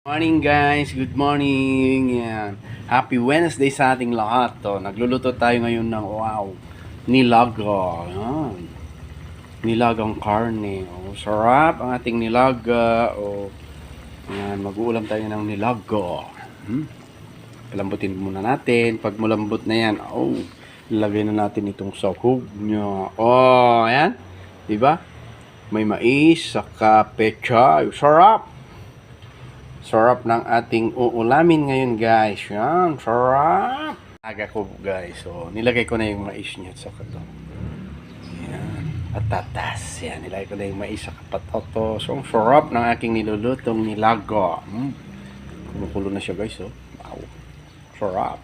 Morning guys, good morning. Yan. Happy Wednesday sa ating lahat. Nagluluto tayo ngayon ng nilaga. Yan. Nilagang karne. Sarap ang ating nilaga. Yan, mag-uulam tayo ng nilaga. Palambutin muna natin. Pag malambot na yan, ilagay na natin itong sahog niya. Ayan. Diba? May mais, saka pechay. Sarap! Sarap ng ating uulamin ngayon guys. Yan, sarap. Aga ko guys. So, nilagay ko na yung mais niya at saka to. Yan, patatas. Yan, nilagay ko na yung mais sa patato. So, ang sarap ng aking nilulutong nilaga. Kumukulo na siya guys. Wow. Sarap.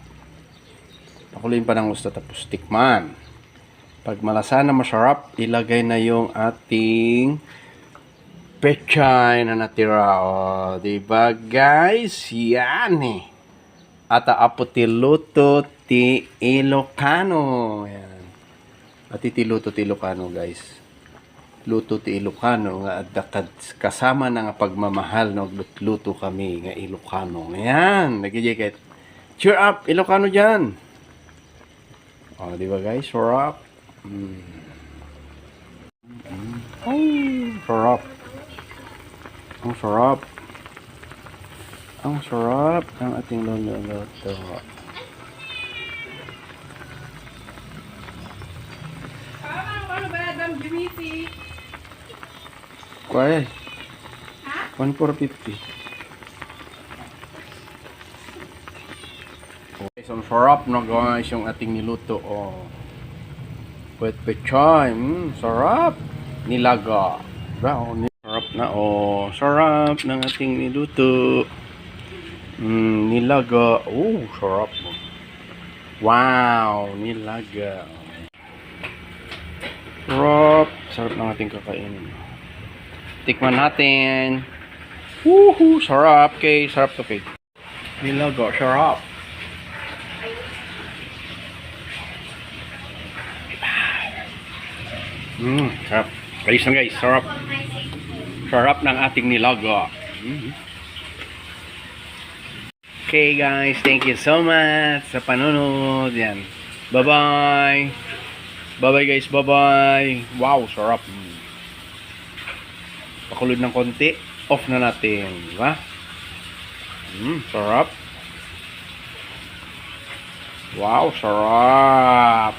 Pakuloyin pa ng gusto tapos tikman. Pag malasa na masarap, ilagay na yung ating pechay na natira. Diba guys? Yan eh. At apo ti luto ti Ilocano. Yan. At ti luto ti Ilocano guys. Luto ti Ilocano nga at kasama na nga pagmamahal no luto kami nga Ilocano. Yan. Nagigikit. Cheer up Ilocano dyan. Diba guys? Sarap. Sarap. Ang sarap. Ang sarap ng ating luluto. Ano ba, Madam Jimmy? Kuya. Ha? 1,450. Okay, so ang sarap na guys yung ating niluto. Wet pechay. Sarap. Nilaga. Diba? Sarap na sarap ng ating niluto. Nilaga. Sarap mo. Wow, nilaga. Sarap. Sarap ng ating kakainin. Tikman natin. Woohoo, sarap. Okay, sarap to okay. Nilaga, sarap. Sarap. Guys na guys, sarap. Sarap ng ating nilaga. Okay guys, thank you so much sa panonood. Yan. Bye-bye. Bye-bye guys, bye-bye. Wow, sarap. Pakulod ng konti. Off na natin. Diba? Sarap. Wow, sarap.